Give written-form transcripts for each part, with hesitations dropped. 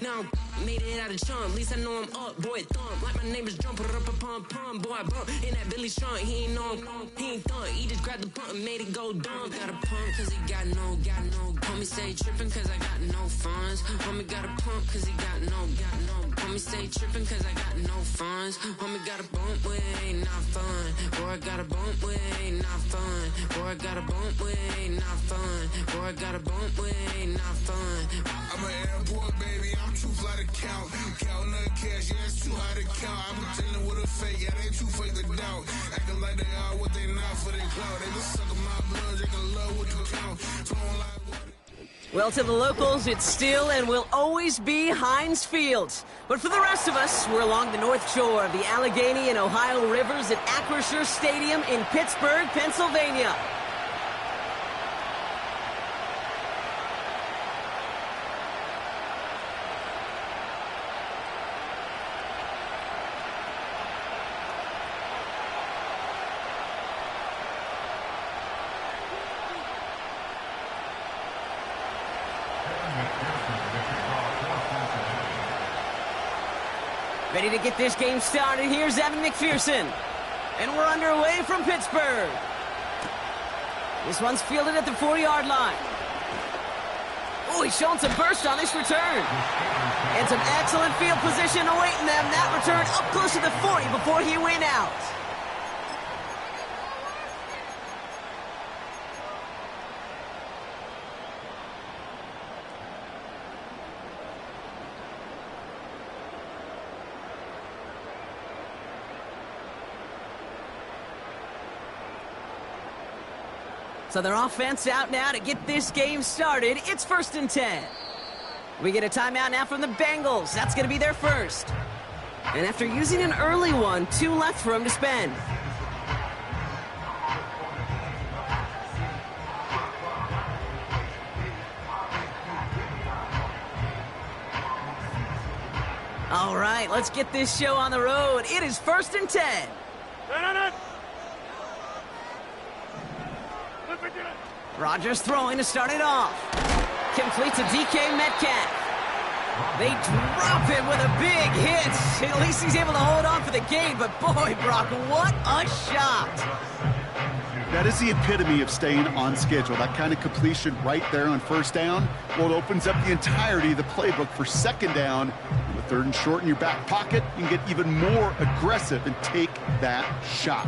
Now made it out of chump, at least I know I'm up, boy, thump. Like my neighbors jump, put up a pump, pump. Boy, I bump in that Billy Strong, he ain't know he ain't thump. He just grabbed the pump and made it go dumb. Got a pump cause he got no. Homie say trippin' cause I got no funds. Homie got a pump cause he got no. Homie say trippin' cause I got no funds. Homie got a bump with ain't not fun. Boy, I got a bump with ain't not fun. Boy, I got a bump with ain't not fun. Boy, I got a bump with ain't not fun. I'm an airport baby, I'm too fly to count. Counting the cash, yeah, it's too high to count. I'm pretending with a fake, yeah, they too fake to doubt. Acting like they are what they not for their clout. They just suckin' my blood, drinking love with the count. Well, to the locals, it's still and will always be Heinz Field. But for the rest of us, we're along the north shore of the Allegheny and Ohio rivers at Acrisure Stadium in Pittsburgh, Pennsylvania. Ready to get this game started. Here's Evan McPherson. And we're underway from Pittsburgh. This one's fielded at the 40-yard line. Oh, he's showing some burst on this return. And some excellent field position awaiting them. That return up close to the 40 before he went out. So their offense out now to get this game started. It's 1st and 10. We get a timeout now from the Bengals. That's going to be their first. And after using an early one, 2 left for them to spend. All right, let's get this show on the road. It is 1st and 10. Rodgers throwing to start it off. Completes a DK Metcalf. They drop him with a big hit. At least he's able to hold on for the gain, but boy, Brock, what a shot. That is the epitome of staying on schedule. That kind of completion right there on 1st down. Well, it opens up the entirety of the playbook for 2nd down. With 3rd and short in your back pocket, you can get even more aggressive and take that shot.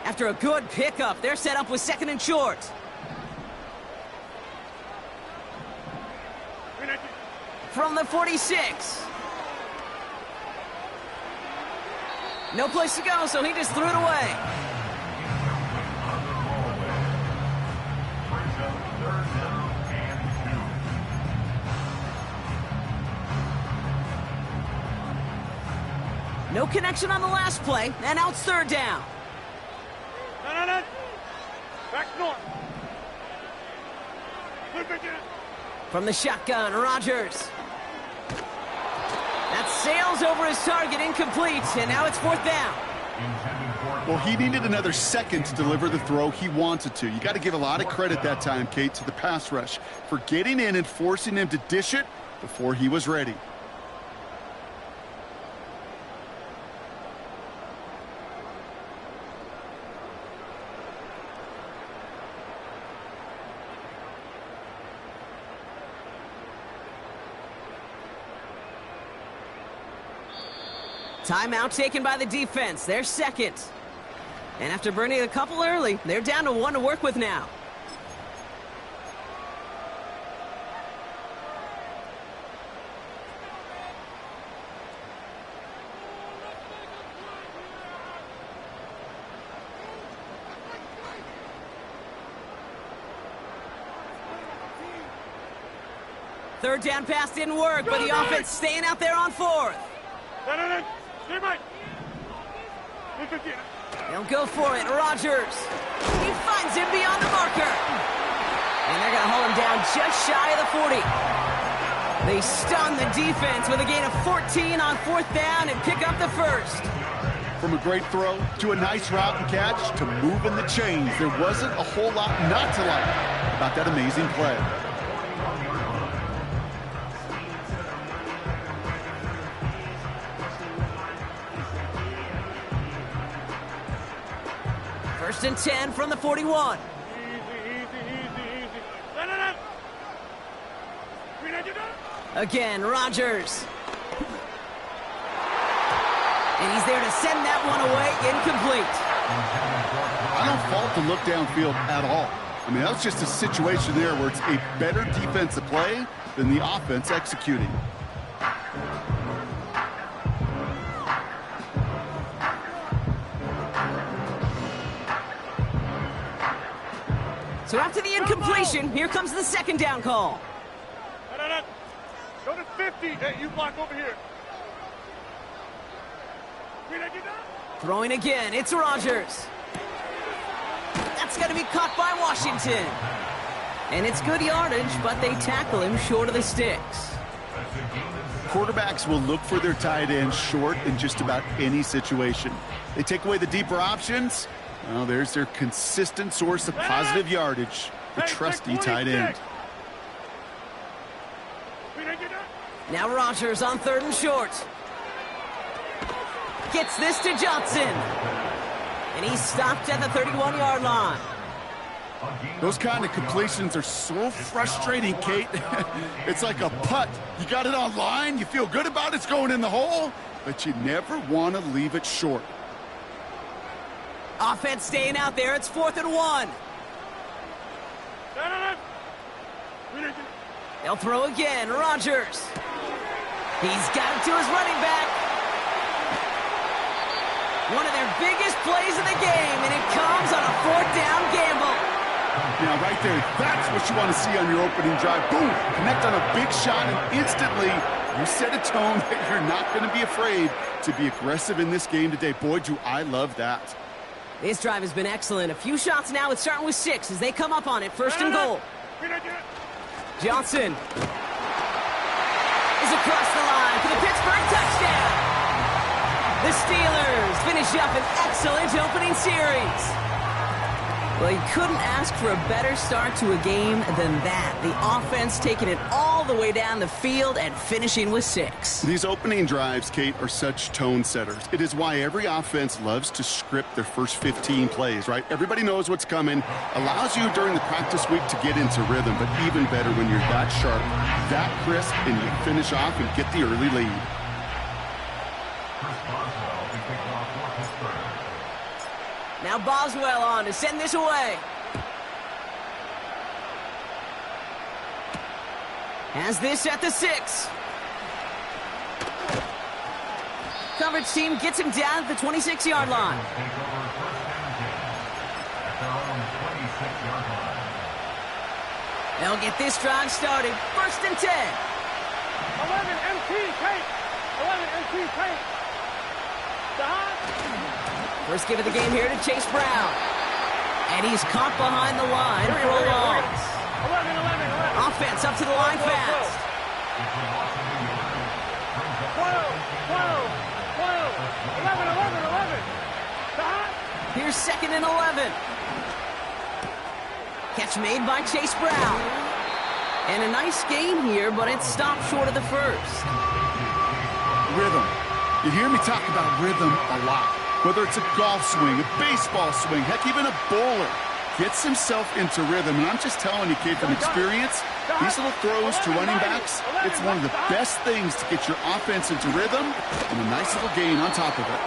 After a good pickup, they're set up with 2nd and short. From the 46. No place to go, so he just threw it away. No connection on the last play, and now it's 3rd down. Back north. From the shotgun, Rodgers. That sails over his target, incomplete, and now it's 4th down. Well, he needed another second to deliver the throw he wanted to. You got to give a lot of credit that time, Kate, to the pass rush for getting in and forcing him to dish it before he was ready. Timeout taken by the defense. They're 2nd. And after burning a couple early, they're down to 1 to work with now. Third down pass didn't work, but the offense staying out there on 4th. They'll go for it. Rodgers. He finds him beyond the marker. And they're going to hold him down just shy of the 40. They stun the defense with a gain of 14 on 4th down and pick up the first. From a great throw to a nice route and catch to moving the chains, there wasn't a whole lot not to like about that amazing play. First and 10 from the 41. Again, Rodgers. And he's there to send that one away, incomplete. I don't fault the look downfield at all. I mean, that was just a situation there where it's a better defensive play than the offense executing. So after the incompletion, here comes the second down call. Go to 50. Hey, you block over here. Throwing again, it's Rodgers. That's going to be caught by Washington. And it's good yardage, but they tackle him short of the sticks. Quarterbacks will look for their tight end short in just about any situation. They take away the deeper options. Well, there's their consistent source of positive yardage, the trusty tight end. Now Rodgers on 3rd and short. Gets this to Johnson. And he's stopped at the 31-yard line. Those kind of completions are so frustrating, Kate. It's like a putt. You got it on line, you feel good about it's going in the hole, but you never want to leave it short. Offense staying out there. It's 4th and 1. They'll throw again. Rodgers. He's got it to his running back. One of their biggest plays of the game, and it comes on a 4th down gamble. Now, right there, that's what you want to see on your opening drive. Boom! Connect on a big shot, and instantly you set a tone that you're not going to be afraid to be aggressive in this game today. Boy, do I love that. This drive has been excellent. A few shots now. It's starting with 6 as they come up on it. 1st and goal. Johnson is across the line for the Pittsburgh touchdown. The Steelers finish up an excellent opening series. Well, you couldn't ask for a better start to a game than that. The offense taking it all the way down the field and finishing with 6. These opening drives, Kate, are such tone setters. It is why every offense loves to script their first 15 plays, right? Everybody knows what's coming. Allows you during the practice week to get into rhythm, but even better when you're that sharp, that crisp, and you finish off and get the early lead. Now Boswell on to send this away. Has this at the 6. Coverage team gets him down at the 26-yard line. They'll get this drive started. 1st and 10. 11 MT Kate. 11 MT Kate. First give of the game here to Chase Brown. And he's caught behind the line for a loss. 11. Offense up to the line fast. 12. 11. Here's 2nd and 11. Catch made by Chase Brown. And a nice gain here, but it's stopped short of the first. Rhythm. You hear me talk about rhythm a lot. Whether it's a golf swing, a baseball swing, heck, even a bowler gets himself into rhythm. And I'm just telling you, kid, from experience, these little throws to running backs, it's one of the best things to get your offense into rhythm and a nice little gain on top of it.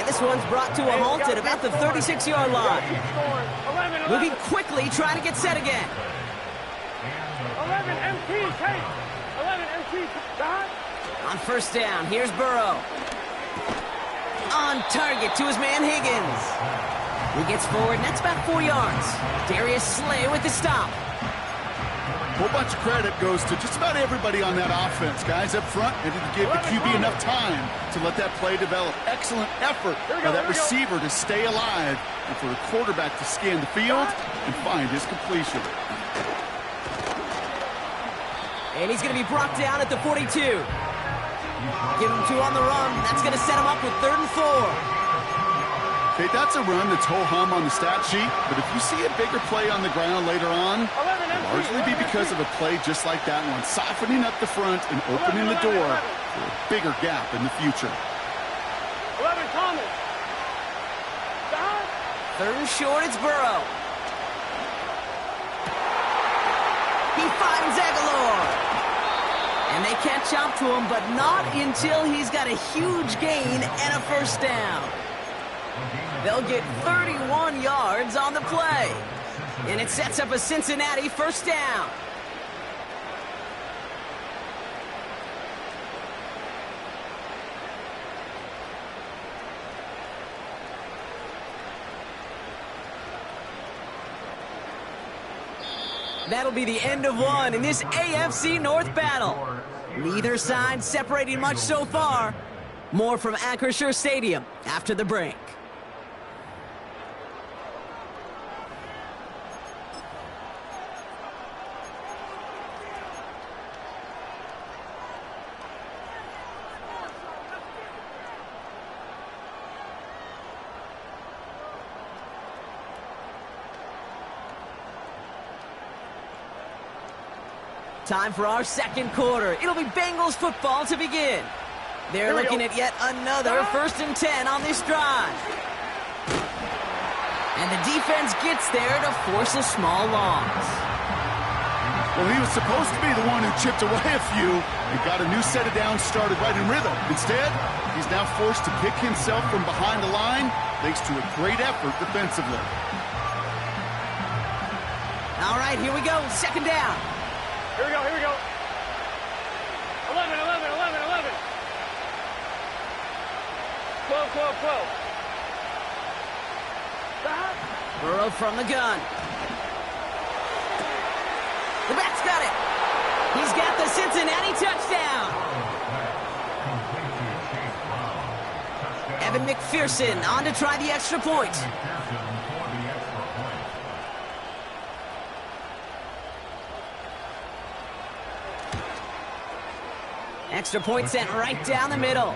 And this one's brought to a halt at about the 36-yard line. Moving quickly, trying to get set again. 11 MT Kate. 11 MT Kate. On 1st down, here's Burrow. On target to his man Higgins. He gets forward, and that's about 4 yards. Darius Slay with the stop. A whole bunch of credit goes to just about everybody on that offense. Guys up front had to give the QB enough time to let that play develop. Excellent effort by that receiver to stay alive and for the quarterback to scan the field and find his completion. And he's going to be brought down at the 42. Give him 2 on the run. That's going to set him up with 3rd and 4. Okay, that's a run that's ho-hum on the stat sheet, but if you see a bigger play on the ground later on, it'll largely be because of a play just like that one, softening up the front and opening the door for a bigger gap in the future. 11, Thomas. Down. 3rd and short, it's Burrow. He finds Aguilar. And they catch up to him, but not until he's got a huge gain and a 1st down. They'll get 31 yards on the play. And it sets up a Cincinnati 1st down. That'll be the end of one in this AFC North battle. Neither side separating much so far. More from Acrisure Stadium after the break. Time for our 2nd quarter. It'll be Bengals football to begin. They're looking at yet another 1st and 10 on this drive. And the defense gets there to force a small loss. Well, he was supposed to be the one who chipped away a few and got a new set of downs started right in rhythm. Instead, he's now forced to pick himself from behind the line thanks to a great effort defensively. All right, here we go. 2nd down. Here we go, here we go. 11, 11, 11, 11. 12, 12, 12. Stop. Burrow from the gun. The back's got it. He's got the Cincinnati touchdown. Evan McPherson on to try the extra point. Extra point sent right down the middle.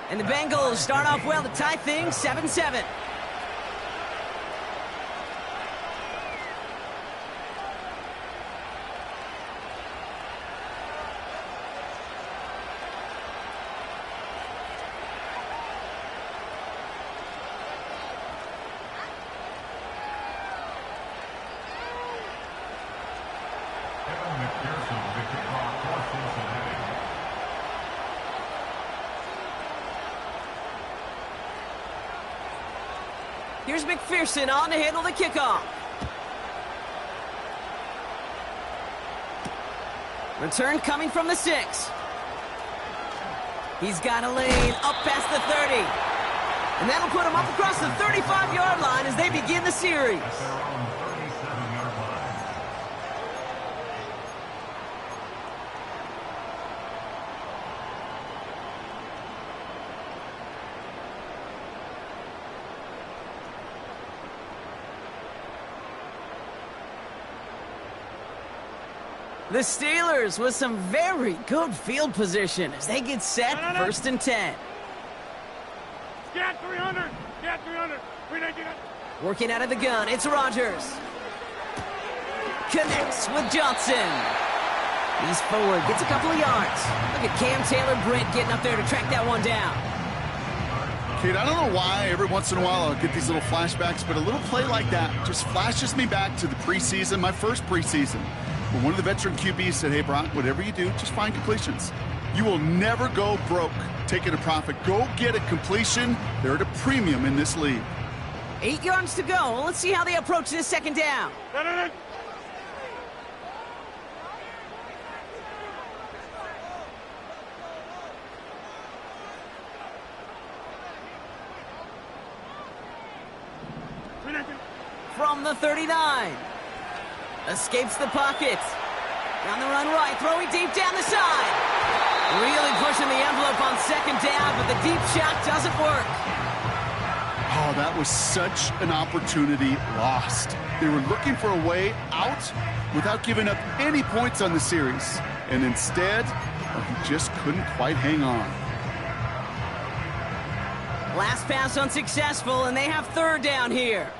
And the Bengals start off well to tie things 7-7. Here's McPherson on to handle the kickoff. Return coming from the 6. He's got a lane up past the 30. And that'll put him up across the 35-yard line as they begin the series. The Steelers with some very good field position as they get set 1st and 10. Get 300. Get 300. Working out of the gun, it's Rodgers. Connects with Johnson. He's forward, gets a couple of yards. Look at Cam Taylor-Britt getting up there to track that one down. Kate, I don't know why every once in a while I'll get these little flashbacks, but a little play like that just flashes me back to the preseason, my first preseason. When one of the veteran QBs said, hey, Brock, whatever you do, just find completions. You will never go broke taking a profit. Go get a completion. They're at a premium in this league. 8 yards to go. Well, let's see how they approach this 2nd down. From the 39. Escapes the pocket. Down the run right, throwing deep down the side. Really pushing the envelope on 2nd down, but the deep shot doesn't work. Oh, Oh, that was such an opportunity lost. They were looking for a way out without giving up any points on the series. And instead, he just couldn't quite hang on. Last pass unsuccessful, and they have third down here.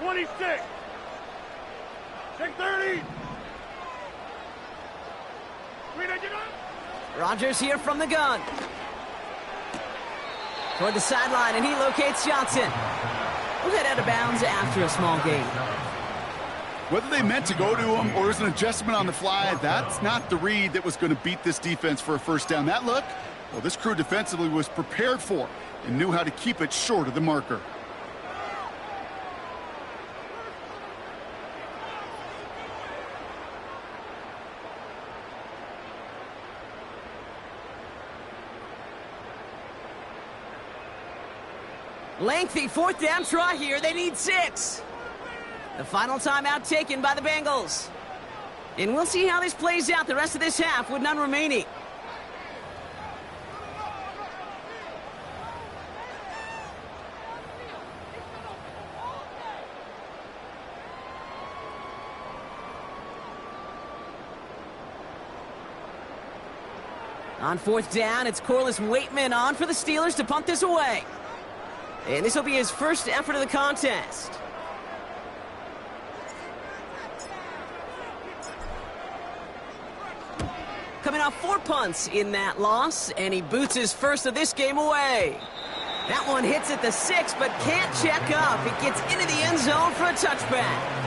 26. Take 30. Rodgers here from the gun. Toward the sideline, and he locates Johnson. We'll head out of bounds after a small gain. Whether they meant to go to him or there's an adjustment on the fly, that's not the read that was going to beat this defense for a first down. That look, well, this crew defensively was prepared for and knew how to keep it short of the marker. Lengthy fourth down try here. They need 6. The final timeout taken by the Bengals. And we'll see how this plays out the rest of this half with none remaining. On fourth down, it's Corliss Waitman on for the Steelers to punt this away. And this will be his first effort of the contest. Coming off 4 punts in that loss, and he boots his first of this game away. That one hits at the 6, but can't check up. It gets into the end zone for a touchback.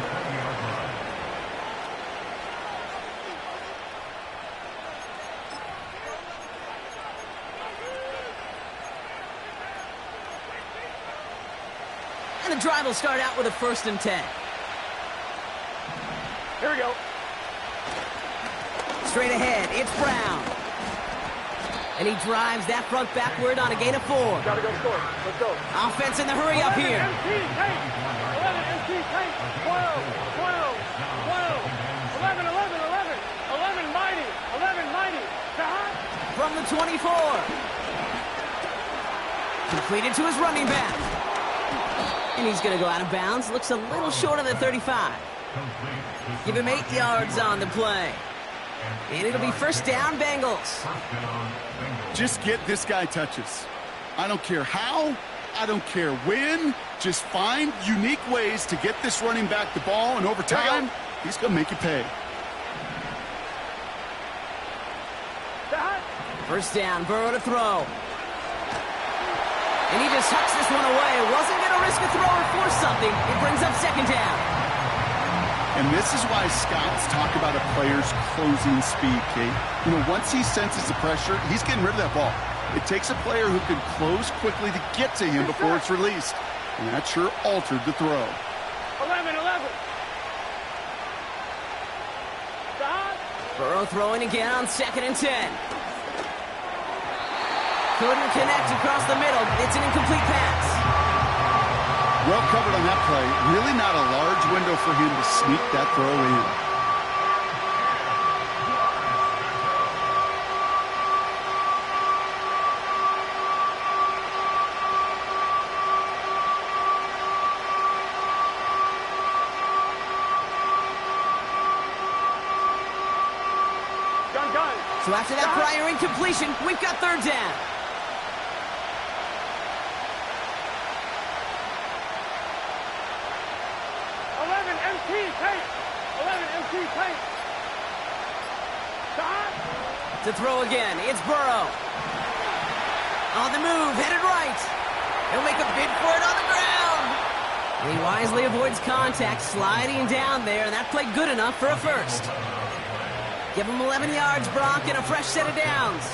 And the drive will start out with a 1st and 10. Here we go. Straight ahead, it's Brown. And he drives that front backward on a gain of 4. Gotta go score. Let's go. Offense in the hurry up here. 11 MT tank. 12, 11, 11 mighty. 11 mighty. From the 24. Completed to his running back. And he's going to go out of bounds. Looks a little short of the 35. Give him 8 yards on the play. And it'll be first down, Bengals. Just get this guy touches. I don't care how, I don't care when. Just find unique ways to get this running back the ball, and over time, he's going to make you pay. First down, Burrow to throw. And he just hucks this one away. Wasn't going to risk a throw or force something. It brings up second down. And this is why scouts talk about a player's closing speed, Kate. You know, once he senses the pressure, he's getting rid of that ball. It takes a player who can close quickly to get to him before it's released. And that sure altered the throw. 11. Burrow throwing again on 2nd and 10. Couldn't connect across the middle. It's an incomplete pass. Well covered on that play. Really not a large window for him to sneak that throw in. Gun. So after that prior incompletion, we've got third down. 11 MT tank. To throw again, it's Burrow. On the move, headed right. He'll make a bid for it on the ground. And he wisely avoids contact, sliding down there, and that played good enough for a first. Give him 11 yards, Brock, and a fresh set of downs.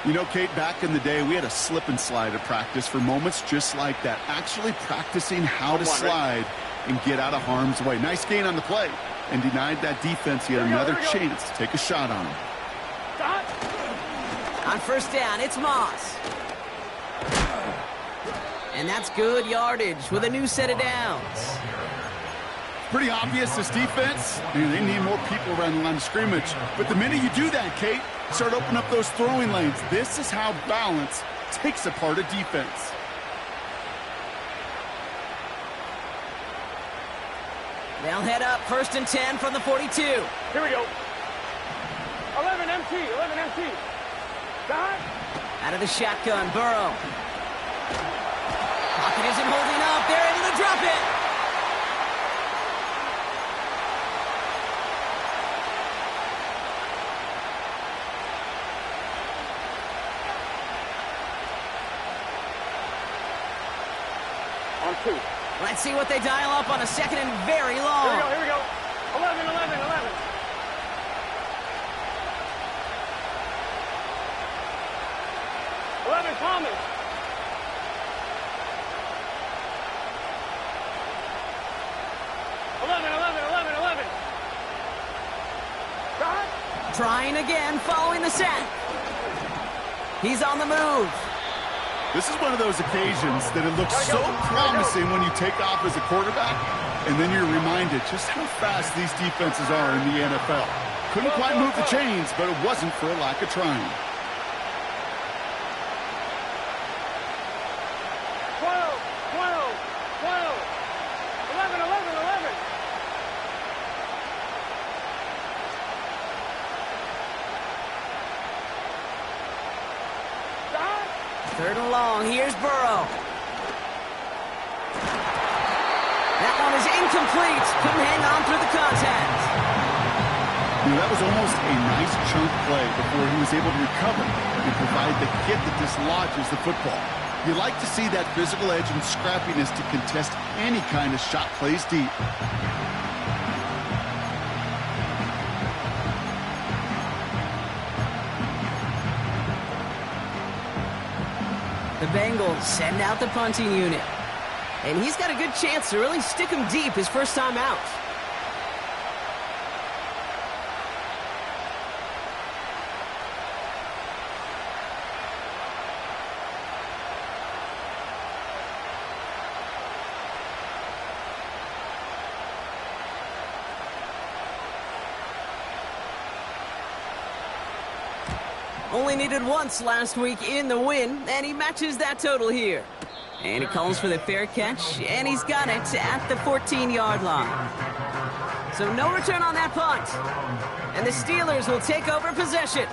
You know, Kate, back in the day, we had a slip and slide at practice for moments just like that. Actually practicing how to slide and get out of harm's way. Nice gain on the play, and denied that defense yet another chance to take a shot on him. On first down, it's Moss. And that's good yardage with a new set of downs. Pretty obvious, this defense, they need more people around the line of scrimmage. But the minute you do that, Kate, start opening up those throwing lanes. This is how balance takes apart a defense. They'll head up 1st and 10 from the 42. Here we go. 11 MT, 11 MT. Got it. Out of the shotgun, Burrow. Pocket isn't holding up. They're able to drop it. On 2. Let's see what they dial up on a 2nd and very long. Here we go. 11, 11, 11. Thomas. 11. Got. Trying again, following the sack. He's on the move. This is one of those occasions that it looks so promising when you take off as a quarterback, and then you're reminded just how fast these defenses are in the NFL. Couldn't quite move the chains, but it wasn't for a lack of trying. 3rd and long. Here's Burrow. That one is incomplete. Couldn't hang on through the contact. That was almost a nice chunk play before he was able to recover and provide the hit that dislodges the football. You like to see that physical edge and scrappiness to contest any kind of shot plays deep. The Bengals send out the punting unit. And he's got a good chance to really stick him deep his first time out. Only needed once last week in the win, and he matches that total here. And he calls for the fair catch, and he's got it at the 14-yard line. So no return on that punt. And the Steelers will take over possession.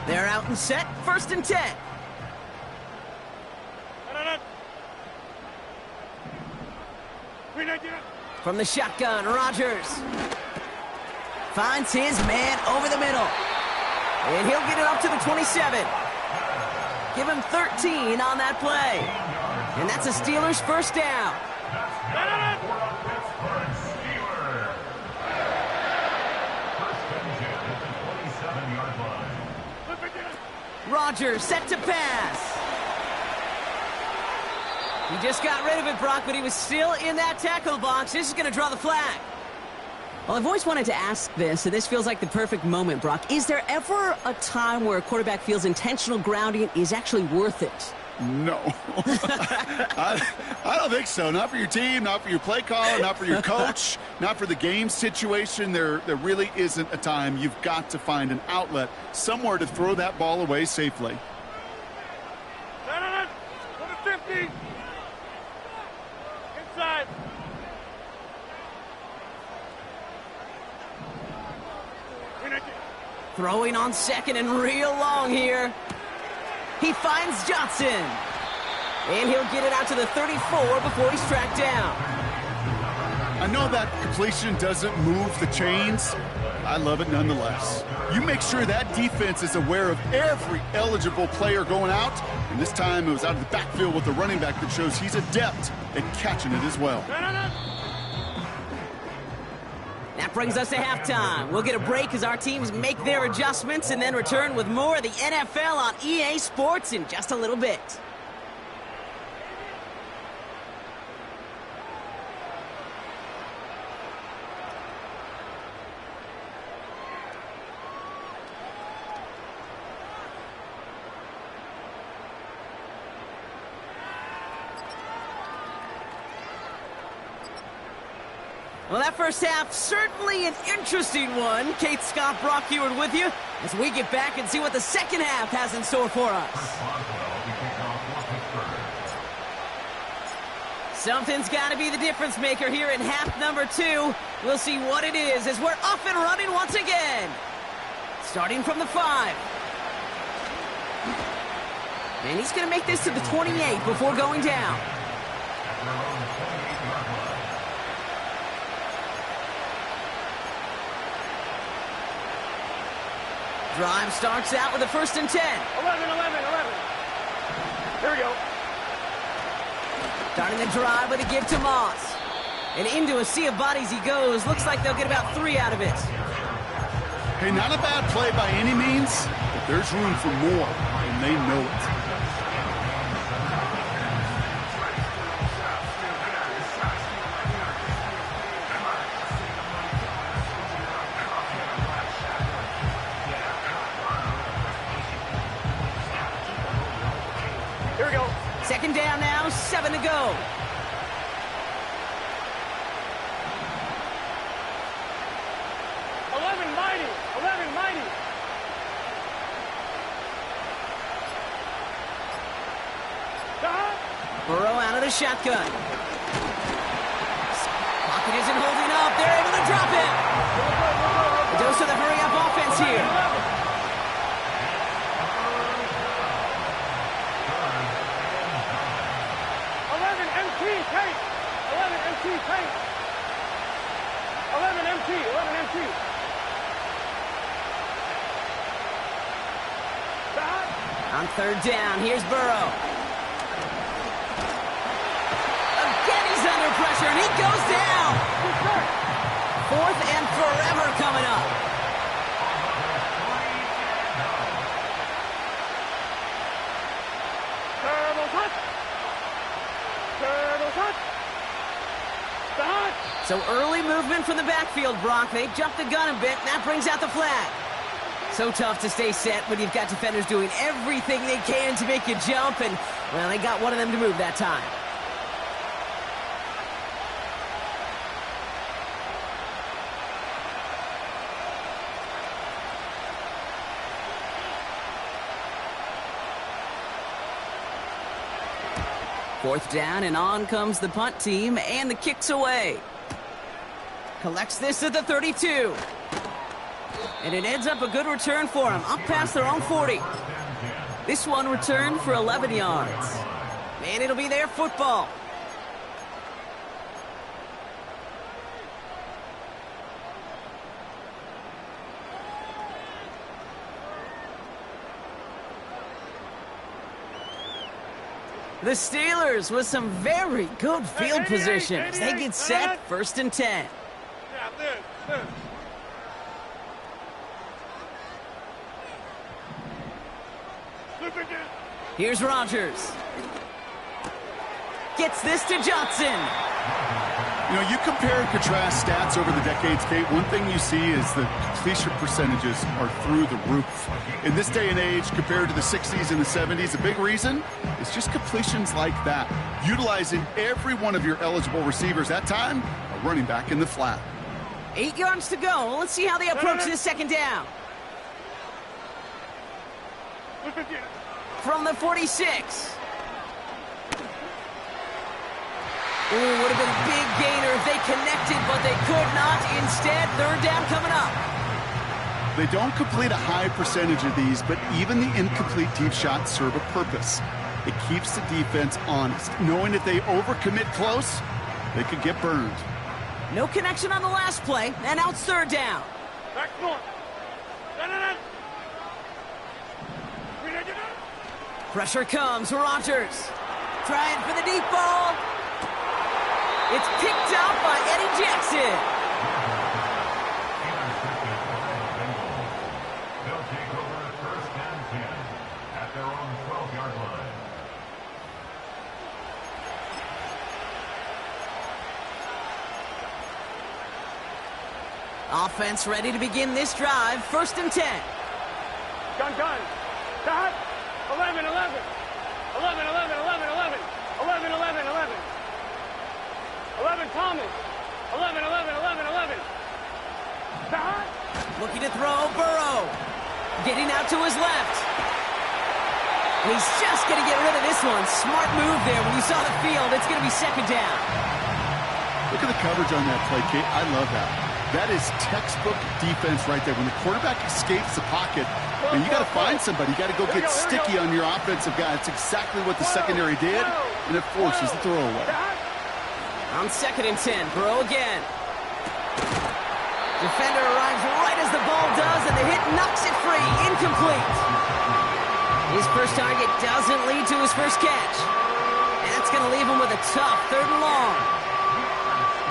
They're out and set, 1st and 10. From the shotgun, Rodgers finds his man over the middle. And he'll get it up to the 27. Give him 13 on that play. And that's a Steelers first down. Rodgers set to pass. He just got rid of it, Brock, but he was still in that tackle box. This is going to draw the flag. Well, I've always wanted to ask this, and this feels like the perfect moment, Brock. Is there ever a time where a quarterback feels intentional grounding is actually worth it? No. I don't think so. Not for your team, not for your play caller, not for your coach, not for the game situation. There really isn't a time. You've got to find an outlet, somewhere to throw that ball away safely. 50. Inside. Throwing on 2nd and real long here. He finds Johnson. And he'll get it out to the 34 before he's tracked down. I know that completion doesn't move the chains. I love it nonetheless. You make sure that defense is aware of every eligible player going out. And this time it was out of the backfield with the running back that shows he's adept at catching it as well. That brings us to halftime. We'll get a break as our teams make their adjustments and then return with more of the NFL on EA Sports in just a little bit. Well, that first half, certainly an interesting one. Kate Scott, Brock Heward with you as we get back and see what the second half has in store for us. Something's got to be the difference maker here in half number 2. We'll see what it is as we're off and running once again. Starting from the 5. And he's going to make this to the 28 before going down. Drive starts out with a 1st and 10. 11. Here we go. Starting the drive with a give to Moss. And into a sea of bodies he goes. Looks like they'll get about 3 out of it. Hey, not a bad play by any means, but there's room for more, and they know it. Here we go. 2nd down now, 7 to go. Mighty. Burrow out of the shotgun. Pocket isn't holding up. They're able to drop it. A dose of the hurry-up offense here. 11 MT paint. 11 MT paint. 11 MT. 11 MT. On 3rd down, here's Burrow. Again, he's under pressure, and he goes down. 4th and forever coming up. Turbo touch. So early movement from the backfield, Brock. They jumped the gun a bit, and that brings out the flag. So tough to stay set when you've got defenders doing everything they can to make you jump, and, well, they got one of them to move that time. Fourth down, and on comes the punt team, and the kick's away. Collects this at the 32. And it ends up a good return for him, up past their own 40. This one returned for 11 yards. And it'll be their football. The Steelers with some very good field positions. They get set, 1st and 10. Yeah, this. Here's Rodgers. Gets this to Johnson. You know, you compare and contrast stats over the decades, Kate. One thing you see is the completion percentages are through the roof. In this day and age, compared to the 60s and the 70s, a big reason is just completions like that. Utilizing every one of your eligible receivers. That time, a running back in the flat. 8 yards to go. Let's see how they approach this 2nd down. From the 46. Ooh, would have been a big gainer if they connected, but they could not. Instead, 3rd down coming up. They don't complete a high percentage of these, but even the incomplete deep shots serve a purpose. It keeps the defense honest, knowing if they overcommit close, they could get burned. No connection on the last play, and out 3rd down. Back north. Pressure comes, Rodgers. Trying for the deep ball. It's picked up by Eddie Jackson. They'll take over 1st and 10 at their own 12-yard line. Offense ready to begin this drive. 1st and 10. Gun. Dot. 11. 11 Thomas. 11. Dot. Looking to throw, Burrow. Getting out to his left. And he's just going to get rid of this one. Smart move there. When you saw the field, it's going to be second down. Look at the coverage on that play, Kate. I love that. That is textbook defense right there. When the quarterback escapes the pocket, and you got to find somebody. You got to go get sticky on your offensive guy. It's exactly what the secondary did, and it forces the throw away. On 2nd and 10, Burrow again. Defender arrives right as the ball does, and the hit knocks it free. Incomplete. His first target doesn't lead to his first catch. That's going to leave him with a tough 3rd and long.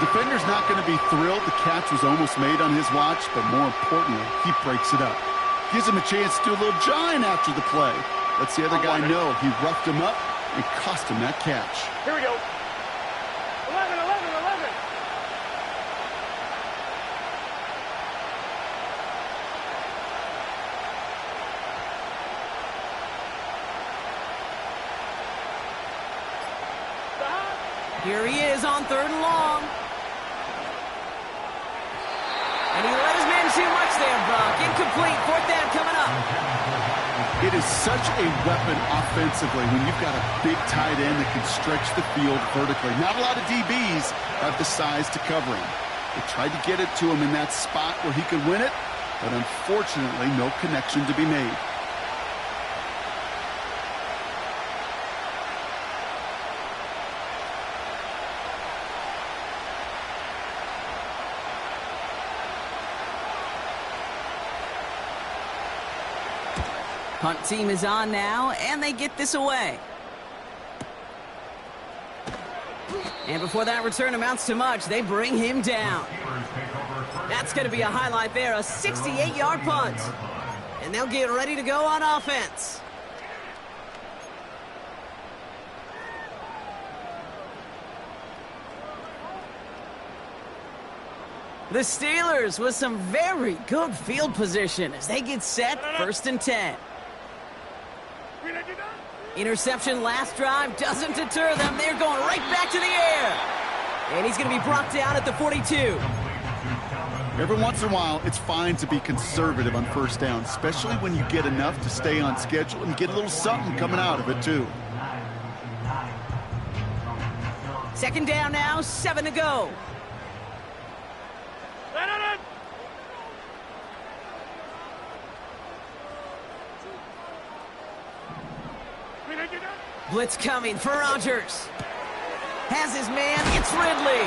Defender's not going to be thrilled the catch was almost made on his watch, but more importantly, he breaks it up. Gives him a chance to do a little giant after the play. Lets the other guy know he roughed him up and cost him that catch. Here we go. 11, 11, 11. Here he is on 3rd and long. And he let his man too much there, Brock. Incomplete. 4th down coming up. It is such a weapon offensively when you've got a big tight end that can stretch the field vertically. Not a lot of DBs have the size to cover him. They tried to get it to him in that spot where he could win it, but unfortunately, no connection to be made. Punt team is on now, and they get this away. And before that return amounts to much, they bring him down. That's going to be a highlight there, a 68-yard punt. And they'll get ready to go on offense. The Steelers with some very good field position as they get set 1st and 10. Interception last drive doesn't deter them. They're going right back to the air. And he's going to be brought down at the 42. Every once in a while, it's fine to be conservative on 1st down, especially when you get enough to stay on schedule and get a little something coming out of it, too. 2nd down now, 7 to go. Blitz coming for Rodgers. Has his man, it's Ridley.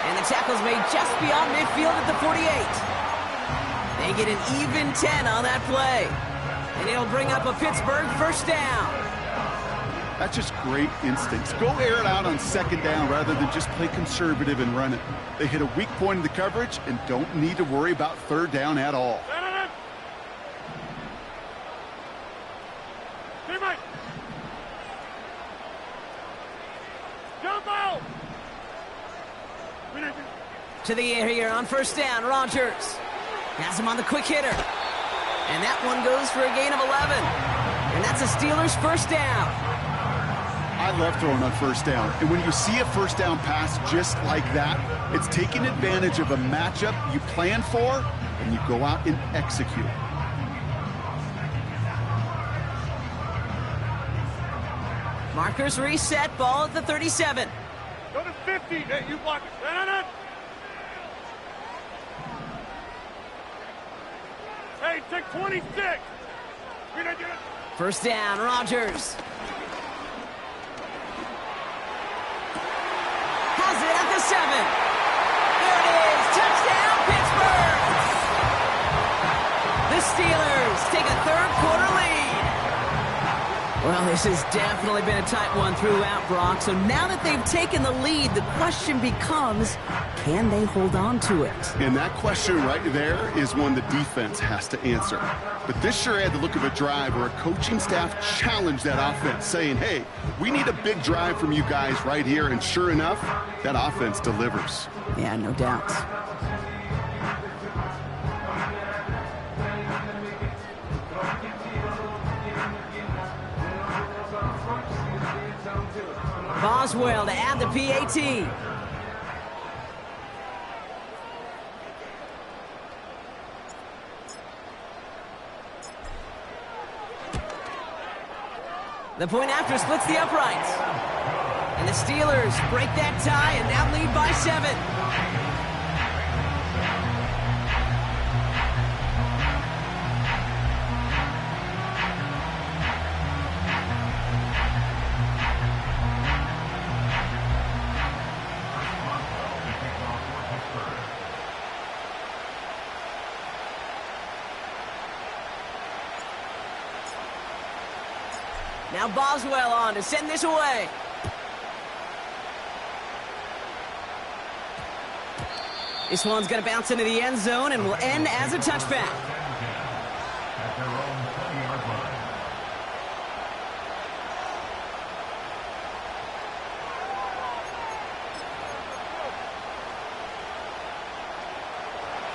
And the tackle's made just beyond midfield at the 48. They get an even 10 on that play. And it'll bring up a Pittsburgh 1st down. That's just great instincts. Go air it out on 2nd down rather than just play conservative and run it. They hit a weak point in the coverage and don't need to worry about 3rd down at all. To the air here on 1st down, Rodgers. Has him on the quick hitter. And that one goes for a gain of 11. And that's a Steelers 1st down. I love throwing on 1st down. And when you see a 1st down pass just like that, it's taking advantage of a matchup you plan for, and you go out and execute. Markers reset, ball at the 37. Go to 50. Hey, you block it. Hey, take 26. 1st down, Rodgers. Has it at the 7. There it is. Touchdown, Pittsburgh. The Steelers take a 3rd quarter lead. Well, this has definitely been a tight one throughout, Brock. So now that they've taken the lead, the question becomes, can they hold on to it? And that question right there is one the defense has to answer. But this sure had the look of a drive where a coaching staff challenged that offense, saying, hey, we need a big drive from you guys right here. And sure enough, that offense delivers. Yeah, no doubt. Boswell to add the PAT. The point after splits the uprights. And the Steelers break that tie and now lead by 7. Now Boswell on to send this away. This one's going to bounce into the end zone and will end as a touchback. At their own 20-yard line.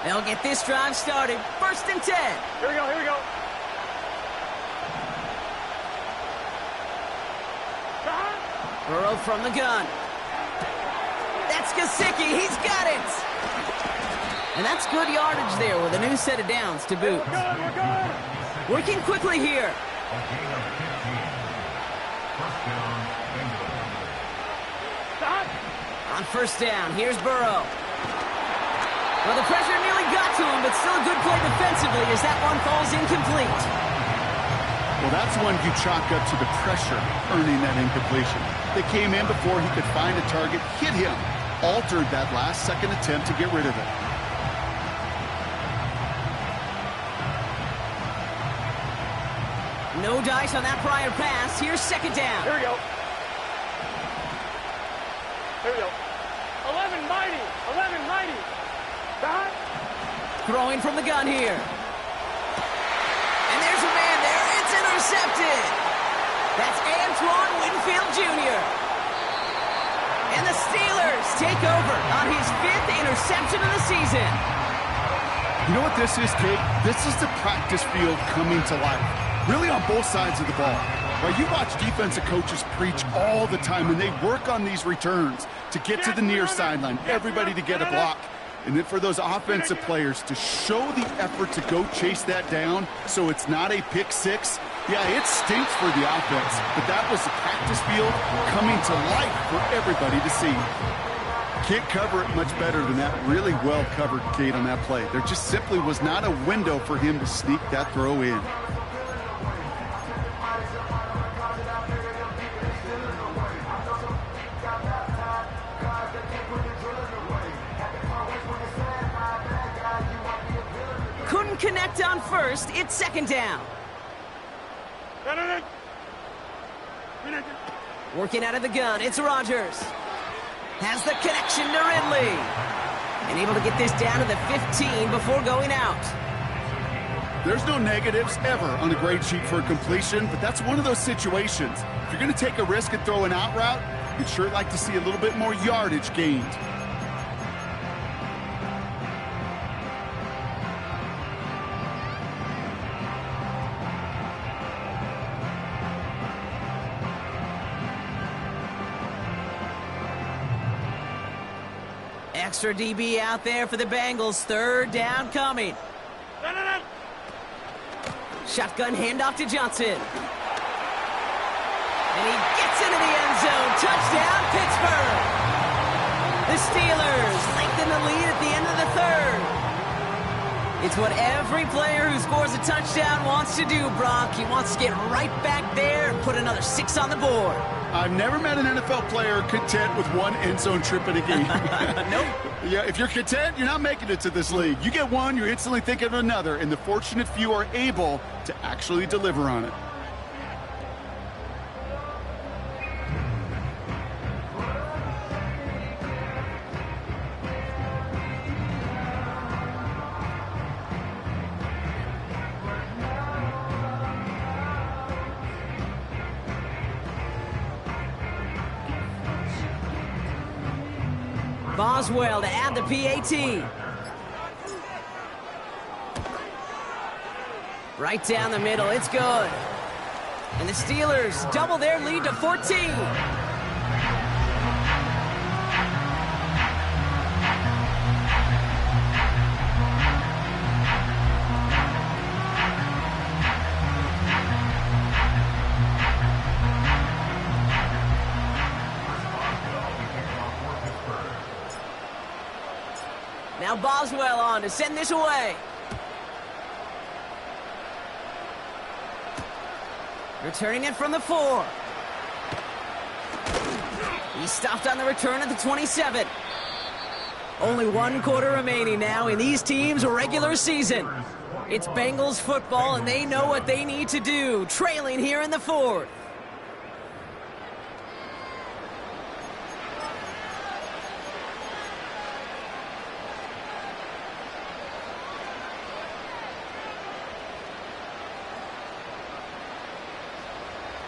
They'll get this drive started. 1st and 10. Here we go, here we go. Burrow from the gun. That's Gesicki. He's got it. And that's good yardage there with a new set of downs to boot. We're good. Working quickly here. A gain of 15. First down, Bengals. Stop. On 1st down, here's Burrow. Well, the pressure nearly got to him, but still a good play defensively as that one falls incomplete. Well, that's one you chalk up to the pressure earning that incompletion. They came in before he could find a target, hit him, altered that last-second attempt to get rid of it. No dice on that prior pass. Here's 2nd down. Here we go. Here we go. 11 mighty. 11 mighty. Stop. Throwing from the gun here. And there's a man there. It's intercepted. That's Antoine Winfield Jr. And the Steelers take over on his 5th interception of the season. You know what this is, Kate? This is the practice field coming to life. Really on both sides of the ball. Right, you watch defensive coaches preach all the time, and they work on these returns to get to the near sideline, everybody to get a block. And then for those offensive players to show the effort to go chase that down so it's not a pick six. Yeah, it stinks for the offense, but that was the practice field coming to life for everybody to see. Can't cover it much better than that. Really well covered, Kate, on that play. There just simply was not a window for him to sneak that throw in. Couldn't connect on 1st. It's 2nd down. Working out of the gun, it's Rodgers. Has the connection to Ridley. And able to get this down to the 15 before going out. There's no negatives ever on a grade sheet for a completion, but that's one of those situations. If you're going to take a risk and throw an out route, you'd sure like to see a little bit more yardage gained. Extra DB out there for the Bengals. 3rd down coming. Shotgun handoff to Johnson. And he gets into the end zone. Touchdown, Pittsburgh. The Steelers lengthen the lead at the end of the 3rd. It's what every player who scores a touchdown wants to do, Brock. He wants to get right back there and put another 6 on the board. I've never met an NFL player content with one end zone trip in a game. Nope. Yeah, if you're content, you're not making it to this league. You get one, you're instantly thinking of another, and the fortunate few are able to actually deliver on it. Boswell to add the PAT. Right down the middle, it's good. And the Steelers double their lead to 14. Now Boswell on to send this away. Returning it from the 4. He's stopped on the return at the 27. Only 1 quarter remaining now in these teams' regular season. It's Bengals football, and they know what they need to do, trailing here in the 4th.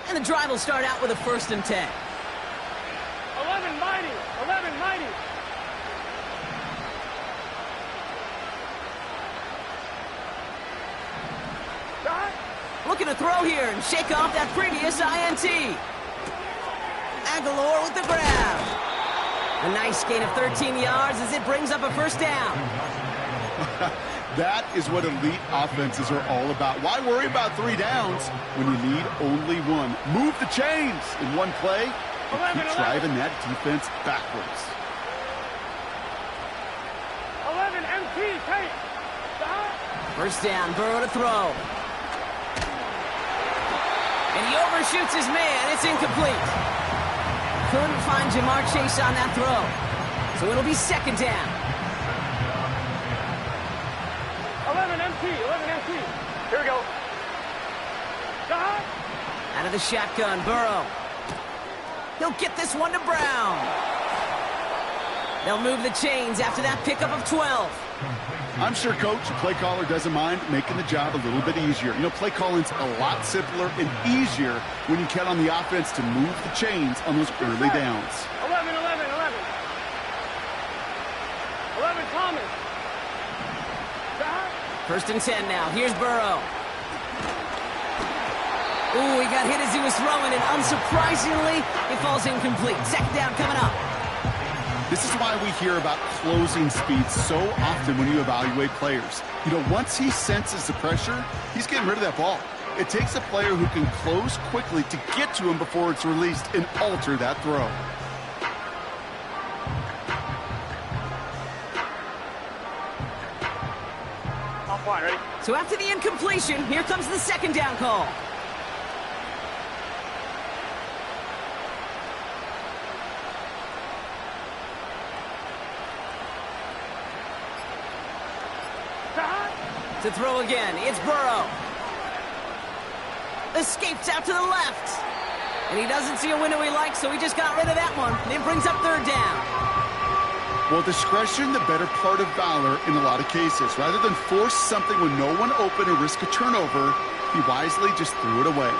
And the drive will start out with a 1st and 10. 11 mighty, 11 mighty. Looking to throw here and shake off that previous INT. Aguilar with the grab. A nice gain of 13 yards as it brings up a 1st down. That is what elite offenses are all about. Why worry about 3 downs when you need only 1? Move the chains in one play and keep driving that defense backwards. 11 MT, take. 1st down, Burrow to throw. And he overshoots his man. It's incomplete. Couldn't find Jamar Chase on that throw. So it'll be 2nd down. 11 MT, 11 MT. Here we go. Out of the shotgun, Burrow. He'll get this one to Brown. They'll move the chains after that pickup of 12. I'm sure coach, play caller doesn't mind making the job a little bit easier. You know, play calling's a lot simpler and easier when you count on the offense to move the chains on those early downs. 11, 11, 11. 11 Thomas. 1st and 10 now. Here's Burrow. Ooh, he got hit as he was throwing, and unsurprisingly, it falls incomplete. 2nd down coming up. This is why we hear about closing speed so often when you evaluate players. You know, once he senses the pressure, he's getting rid of that ball. It takes a player who can close quickly to get to him before it's released and alter that throw. On point, ready? So after the incompletion, here comes the 2nd down call. To throw again, it's Burrow. Escapes out to the left. And he doesn't see a window he likes, so he just got rid of that one. And it brings up 3rd down. Well, discretion, the better part of valor in a lot of cases. Rather than force something with no one open or risk a turnover, he wisely just threw it away.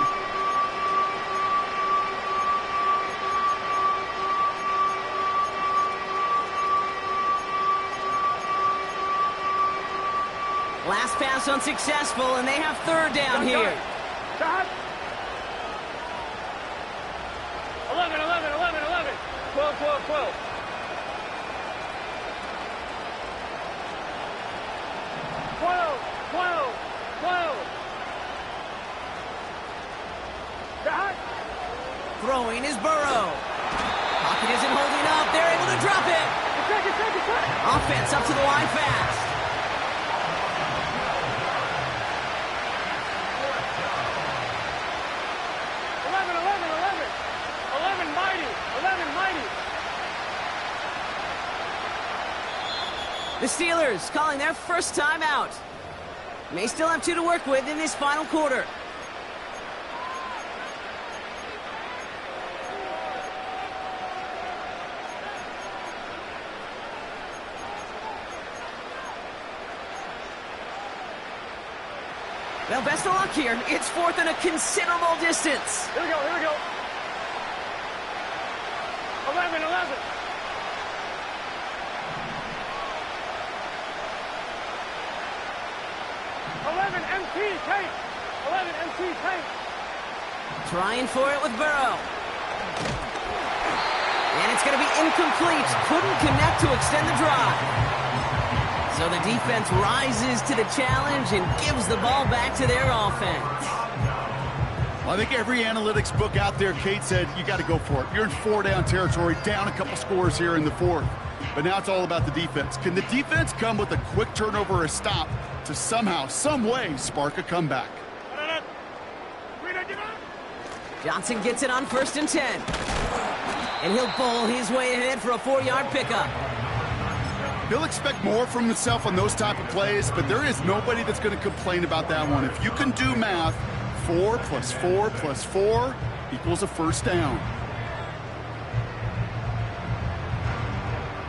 Last pass unsuccessful, and they have 3rd down here. 11, 11, 11, 11. 12, 12, 12. 12, 12, 12. Throwing is Burrow. Pocket isn't holding up. They're able to drop it. Offense up to the line fast. The Steelers calling their 1st time out. May still have 2 to work with in this final quarter. Well, best of luck here. It's 4th and a considerable distance. Here we go, here we go. 11, 11. 11 MT tank. 11 MT tank. Trying for it with Burrow. And it's going to be incomplete. Couldn't connect to extend the drive. So the defense rises to the challenge and gives the ball back to their offense. Well, I think every analytics book out there, Kate said, you got to go for it. You're in 4-down territory, down a couple scores here in the 4th. But now it's all about the defense. Can the defense come with a quick turnover or a stop to somehow, some way, spark a comeback? Johnson gets it on 1st and 10. And he'll bowl his way ahead for a 4-yard pickup. He'll expect more from himself on those type of plays, but there is nobody that's going to complain about that one. If you can do math, 4 + 4 + 4 equals a first down.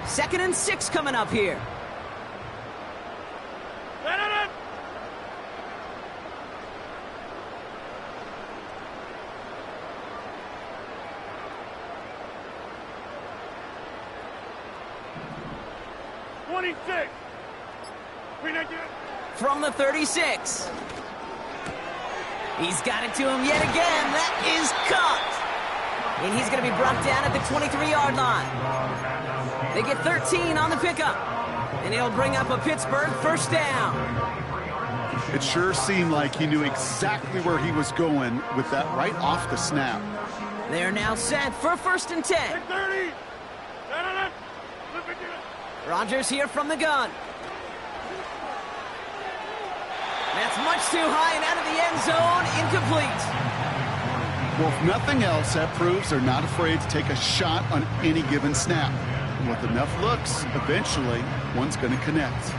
2nd and 6 coming up here. From the 36. He's got it to him yet again. That is caught. And he's going to be brought down at the 23-yard line. They get 13 on the pickup. And it'll bring up a Pittsburgh first down. It sure seemed like he knew exactly where he was going with that right off the snap. They're now set for 1st and 10. Rodgers here from the gun. That's much too high and out of the end zone, incomplete. Well, if nothing else, that proves they're not afraid to take a shot on any given snap. And with enough looks, eventually, one's going to connect.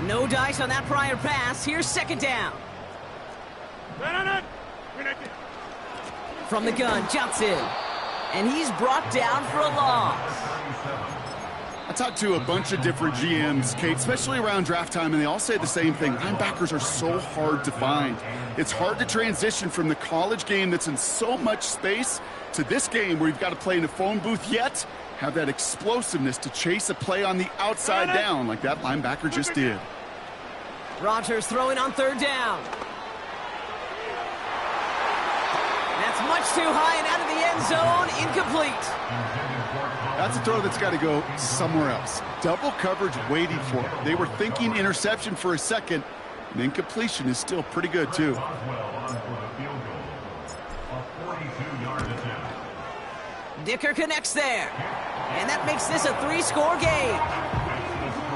No dice on that prior pass. Here's 2nd down. From the gun, Johnson. And he's brought down for a loss. I talked to a bunch of different GMs, Kate, especially around draft time, and they all say the same thing. Linebackers are so hard to find. It's hard to transition from the college game that's in so much space to this game where you've got to play in a phone booth yet have that explosiveness to chase a play on the outside down like that linebacker just did. Rodgers throwing on 3rd down. That's much too high and out of the end zone, incomplete. That's a throw that's got to go somewhere else. Double coverage waiting for it. They were thinking interception for a second, and incompletion is still pretty good, too. Dicker connects there. And that makes this a 3-score game.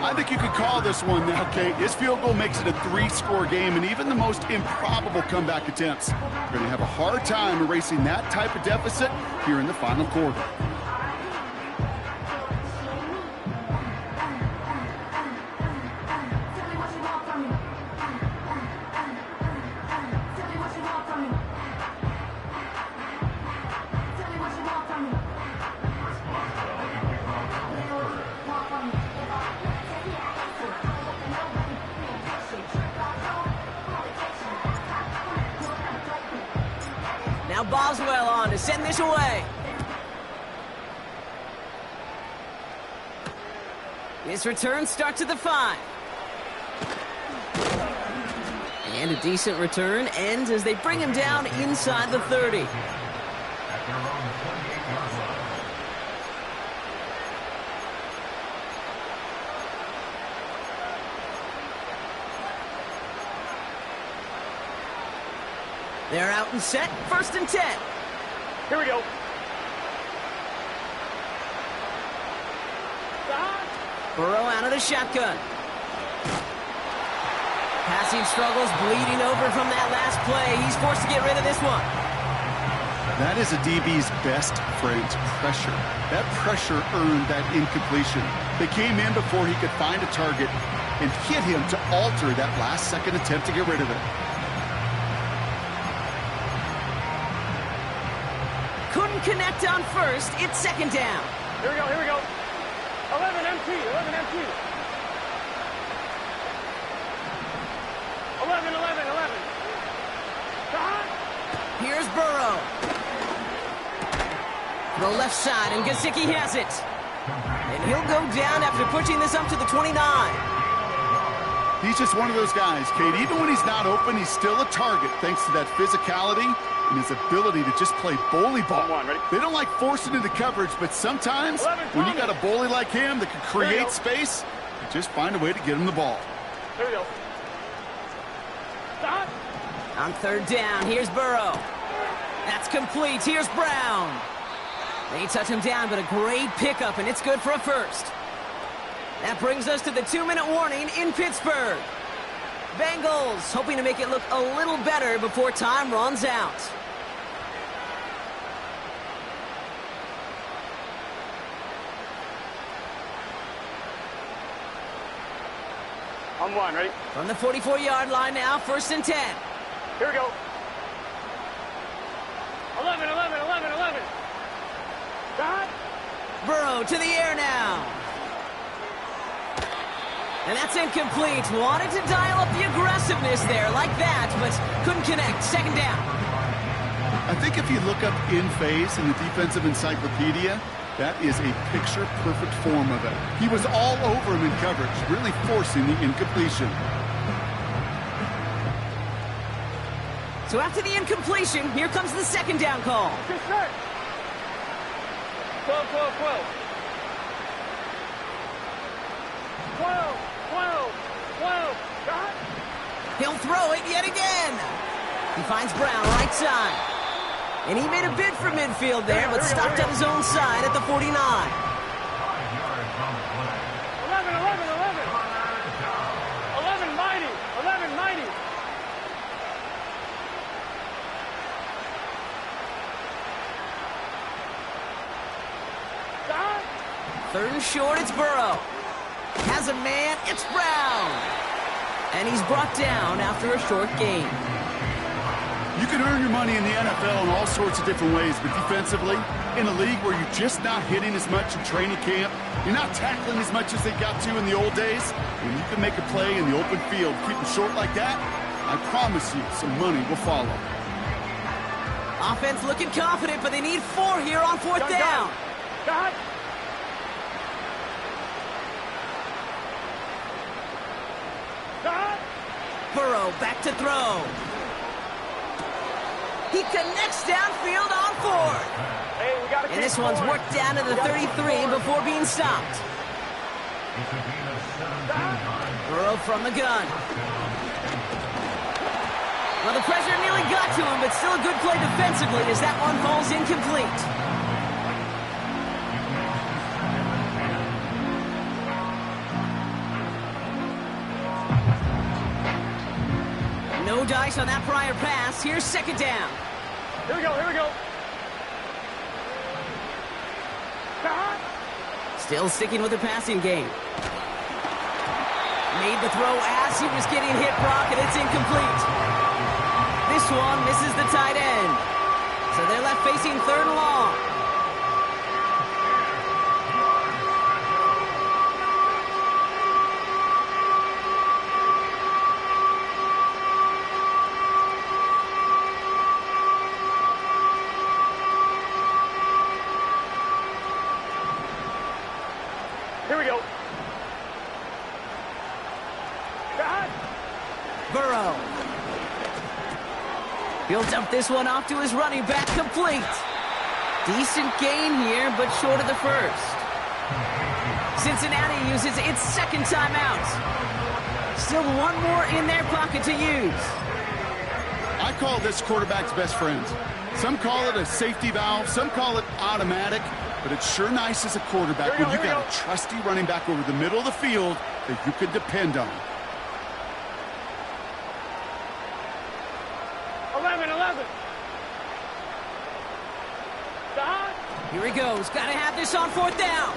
I think you could call this one now, Kate. This field goal makes it a 3-score game, and even the most improbable comeback attempts are going to have a hard time erasing that type of deficit here in the final quarter. Now Boswell on to send this away. This return starts at the 5. And a decent return ends as they bring him down inside the 30. They're out and set, 1st and 10. Here we go. Burrow out of the shotgun. Passing struggles, bleeding over from that last play. He's forced to get rid of this one. That is a DB's best friend, pressure. That pressure earned that incompletion. They came in before he could find a target and hit him to alter that last-second attempt to get rid of it. Couldn't connect on 1st. It's 2nd down. Here we go, here we go. 11 MT, 11 MT. 11. Here's Burrow. The left side, and Gesicki has it. And he'll go down after pushing this up to the 29. He's just one of those guys, Kate. Even when he's not open, he's still a target thanks to that physicality and his ability to just play bully ball. They don't like forcing into coverage, but sometimes when you got a bully like him that can create space, you just find a way to get him the ball. Here we go. Stop. On third down, here's Burrow. That's complete. Here's Brown. They touch him down, but a great pickup, and it's good for a first. That brings us to the 2-minute warning in Pittsburgh. Bengals hoping to make it look a little better before time runs out. On one, ready? From the 44-yard line now, 1st and 10. Here we go. 11, 11, 11, 11. Stop. Burrow to the air now. And that's incomplete. Wanted to dial up the aggressiveness there like that, but couldn't connect. 2nd down. I think if you look up in phase in the defensive encyclopedia, that is a picture-perfect form of it. He was all over him in coverage, really forcing the incompletion. So after the incompletion, here comes the 2nd down call. Good start. 12, 12, 12. 12, 12, 12. Stop. He'll throw it yet again. He finds Brown right side. And he made a bid for midfield there, but stopped on his own side at the 49. 5 yards on the play. 11, 11, 11. 11 mighty. 11 mighty. Stop. 3rd and short, it's Burrow. Has a man, it's Brown. And he's brought down after a short gain. You can earn your money in the NFL in all sorts of different ways, but defensively, in a league where you're just not hitting as much in training camp, you're not tackling as much as they got to in the old days, when you can make a play in the open field, keep them short like that, I promise you some money will follow. Offense looking confident, but they need 4 here on 4th down. Stop. Stop. Burrow back to throw. He connects downfield on 4th. Hey, we gotta And this one's worked down to the 33 before being stopped. It's a gain of 17 yards. Burrow from the gun. Well, the pressure nearly got to him, but still a good play defensively as that one falls incomplete. No dice on that prior pass. Here's 2nd down. Here we go, here we go. Stop. Still sticking with the passing game. Made the throw as he was getting hit, Brock, and it's incomplete. This one misses the tight end. So they're left facing 3rd and long. Here we go. Stop. Burrow. He'll dump this one off to his running back, complete. Decent gain here, but short of the first. Cincinnati uses its 2nd timeout. Still one more in their pocket to use. I call this quarterback's best friend. Some call it a safety valve, some call it automatic, but it's sure nice as a quarterback when you got a trusty running back over the middle of the field that you can depend on. 11, 11. Stop. Here he goes. Got to have this on 4th down.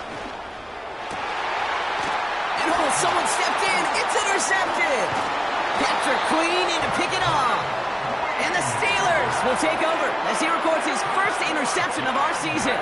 And oh, someone stepped in. It's intercepted. Patrick Queen in to pick it off. And the Steelers will take over as he records his first interception of our season.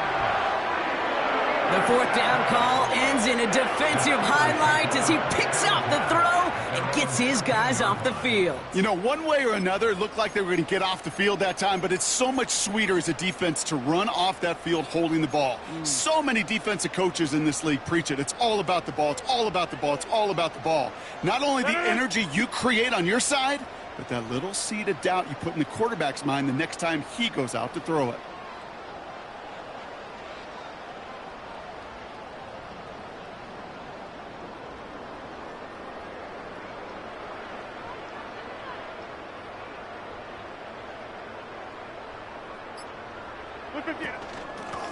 The 4th down call ends in a defensive highlight as he picks up the throw and gets his guys off the field. You know, one way or another, it looked like they were going to get off the field that time, but it's so much sweeter as a defense to run off that field holding the ball. So many defensive coaches in this league preach it. It's all about the ball. It's all about the ball. It's all about the ball. Not only the energy you create on your side, but that little seed of doubt you put in the quarterback's mind the next time he goes out to throw it.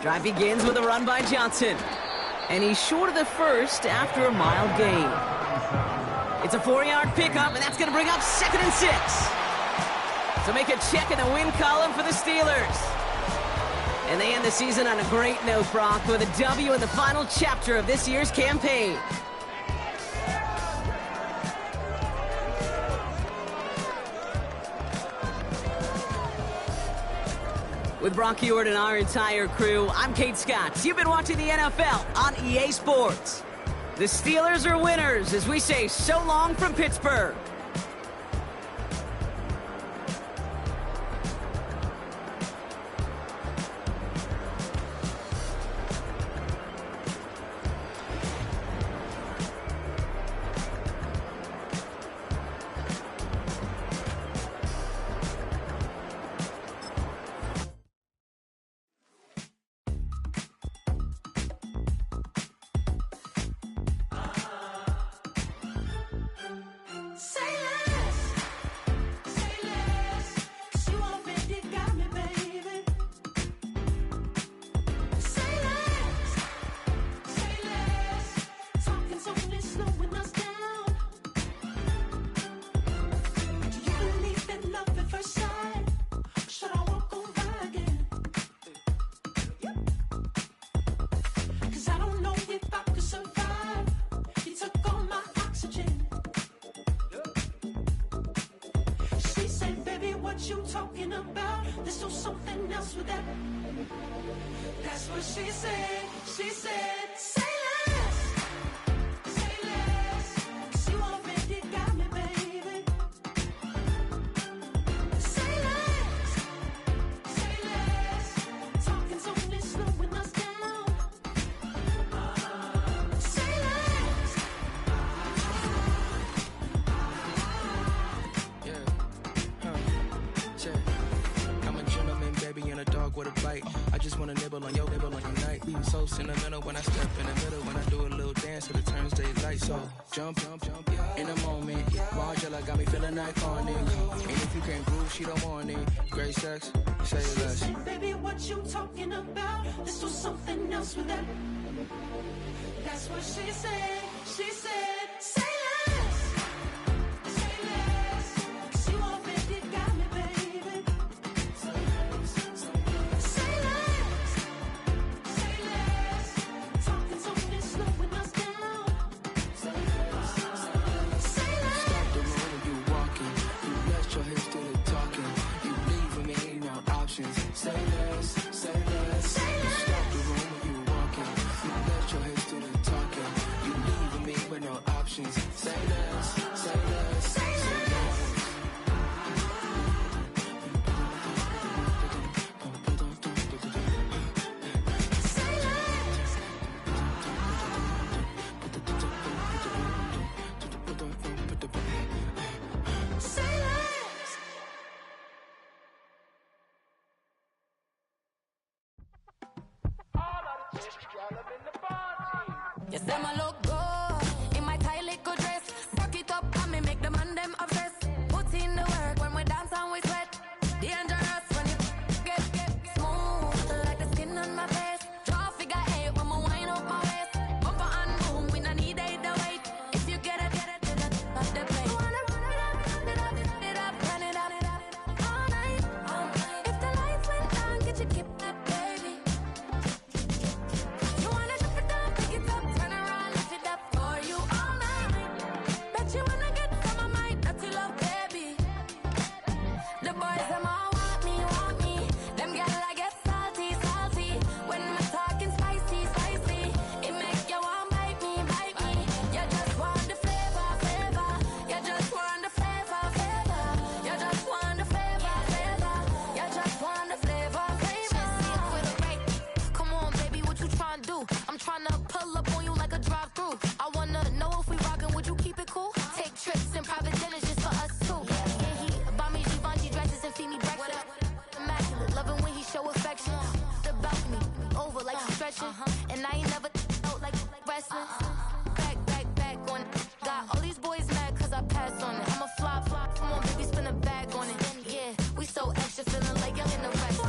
Drive begins with a run by Johnson. And he's short of the first after a mild gain. It's a 4-yard pickup, and that's going to bring up 2nd and 6. So make a check in the win column for the Steelers. And they end the season on a great note, Brock, with a W in the final chapter of this year's campaign. With Brock Heward and our entire crew, I'm Kate Scott. You've been watching the NFL on EA Sports. The Steelers are winners as we say so long from Pittsburgh. You talking about? Let's do something else with that. That's what she said. She said, say less. Say less. 'Cause you already got me, baby. Say less. Say less. Talking's only slowing us down. Say less. I'm a gentleman, baby, and a dog with a bite. I just wanna nibble on your night. Leave so sentimental when I step in the middle. When I do a little dance, so it turns daylight. So jump, in a moment. Margella got me feeling iconic. And if you can't groove, she don't want it. Great sex, say less. She said, baby, what you talking about? Let's do something else with that. That's what she said. She said, say less. Say less. 'Cause you already got me, baby. Say less. Say less. Talking's only slowing us down. Say less. Say less. Stop the room when you walking. You rest your hips to the talking. You leaving me no options. Say less, say less. Say You less. stop the room when you walking. You rest your hips to the talking. You leaving me with no options. Say less, say less. Say less. Say less. Say less. You say my look good in my tight little dress. Rock it up and me make the man them obsessed. Put in the work when we dance and we sweat. Dangerous when you get smooth like the skin on my face. Draw figure 8 when we wind up my waist. Bumper and boom, we no need either wait. If you get it, not the play. You wanna run it up, run it up all night. If the lights went down, get your kip that baby. You wanna drop it down, pick it up, turn around, lift it up for you all night. Bet you wanna get some of my dirty love, baby. The boys them all want me. Them girl I get salty. When we're talking spicy. It make you want bite me. You just want the flavor. You just want the flavor. You just want the flavor. You just want the flavor. With a right. Come on, baby, what you tryna do? I'm tryna pull up on you like a drive-through. I wanna know if we rockin', would you keep it cool? Take trips and private dinners just for us two. Yeah, he buy me Givenchy dresses and feed me breakfast. Immaculate, loving when he show affection. The balcony, over like stretching. And I ain't never out like wrestling. Back on it. Got all these boys mad cause I passed on it. I'm a flop. Come on, baby, spin a bag on it. Yeah, we so extra, feeling like young in the rest.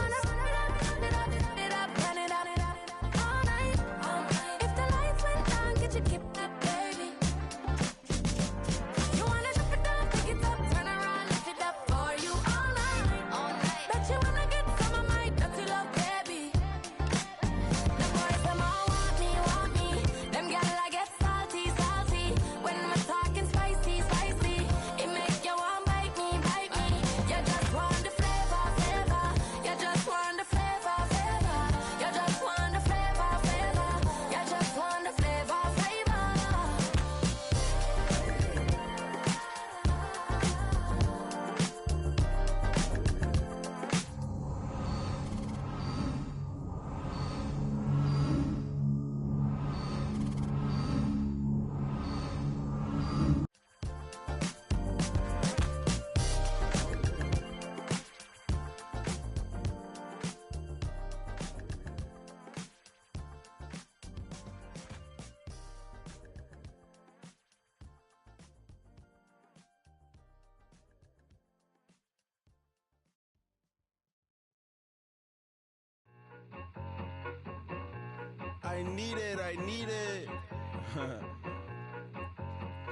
need it, I need it.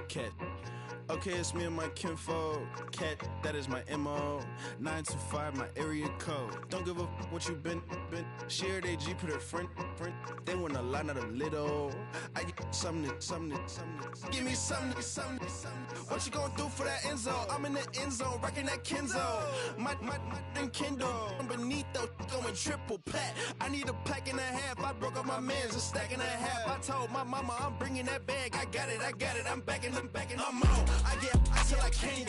Cat. Okay, it's me and my kinfolk. Cat, that is my MO. 925, my area code. Don't give a what you been. Shared AG, put her friend. They want a lot, not a little. I get something. Give me something. What you gonna do for that Enzo? I'm in the end zone, rocking that Kenzo. My Kindle. Beneath though, going triple plat. I need a pack and a half. I broke up my mans, a stack and a half. I told my mama I'm bringing that bag. I got it. I'm backing. I'm on. I till I came.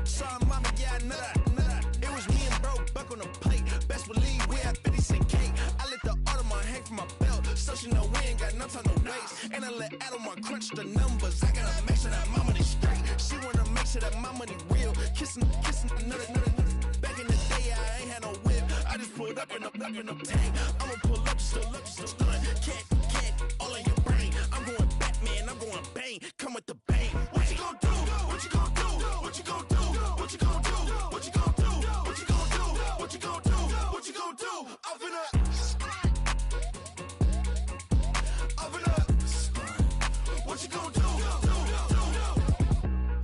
Sorry, mama, yeah, I know that. It was me and bro, buck on the plate. Best believe we had 50 cent cake. I let the Audemars hang from my belt, so she know we ain't got no time to waste. And I let Audemars crunch the numbers. I gotta make sure that my money straight. She wanna make sure that my money real. Kissing another. Back in the day, I ain't had no whip. I just pulled up in the tank. I'ma pull up just to stun. Cat, all in your brain. I'm going Batman, I'm going bang. Come with the bang. What you gonna do? What you gonna do? What you gonna do? What you gonna do? What you gonna do? What you gonna do? What you gonna do? What you gonna do? Up in a what you gonna do?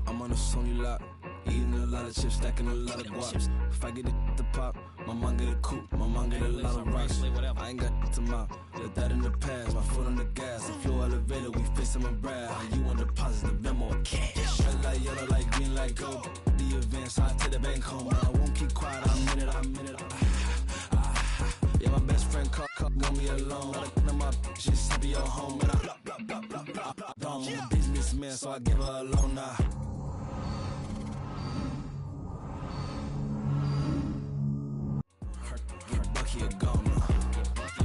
I'm on a Sony lot, eating a lot of chips, stacking a lot of guaps. If I get it to pop, my mom get a coupe, my mom get a lot of rice. I ain't got to mouth, let that in the past. My foot on the gas, the flow elevator, we facing my brad. You on deposit, the Venmo cash. Red light, yellow light, green light, go. The events, I take the bank home. I won't keep quiet, I'm in it. Yeah, my best friend call want me alone. My she's happy at home, and I blah. I'm a businessman, so I give her a loan now. Get Bucky a gone now.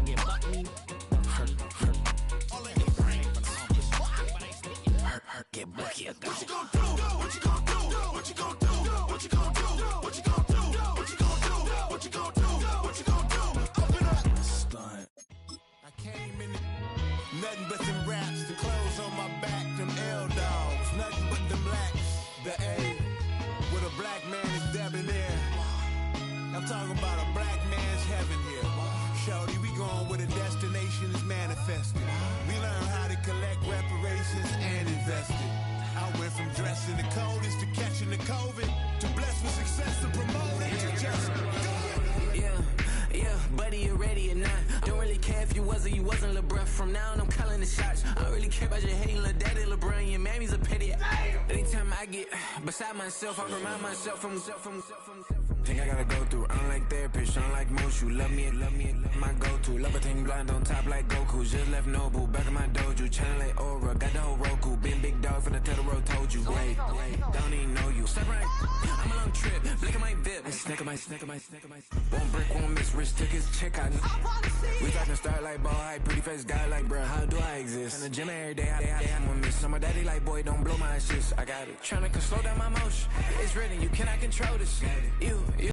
Get Bucky. All in your brain. Get Bucky a gone. What you gonna do? What you gonna do? What you gonna do? What you gonna do? What you gonna do? What you gonna do? What you gonna do? What you gonna do? Up in a stunt. I came in nothing but them raps, the clothes on my back, them L-dogs, nothing but them blacks. The A with a black man is debonair. I'm talking about a black man's heaven here. Shorty, we going where the destination is manifested. We learn how to collect reparations and invest it. I went from dressing the coldest to catching the COVID, to blessed with success to promote it, to just do it. Yeah, buddy, you ready or not? Don't really care if you was or you wasn't LeBron. From now on, I'm calling the shots. I don't really care about your hating little daddy LeBron. Your mammy's a pity. Anytime I get beside myself, I remind myself from. Think I gotta go through. I don't like therapist, I don't like most. You love me, my go-to. Love a thing blind on top like Goku. Just left Noble, back in my dojo. Channel like Aura, got the whole Roku. Been big dog from the Tether Road, told you. Wait, don't even know you. Step right, I'm a long trip. Look at my VIP. Snack of my. One brick, one miss. Rich tickets, check out. We talking start like ball hype, pretty face guy like bruh. How do I exist? In the gym every day, I'm a miss. So my daddy like, boy, don't blow my shit. I got it. Tryna slow down my motion. It's written, you cannot control this. You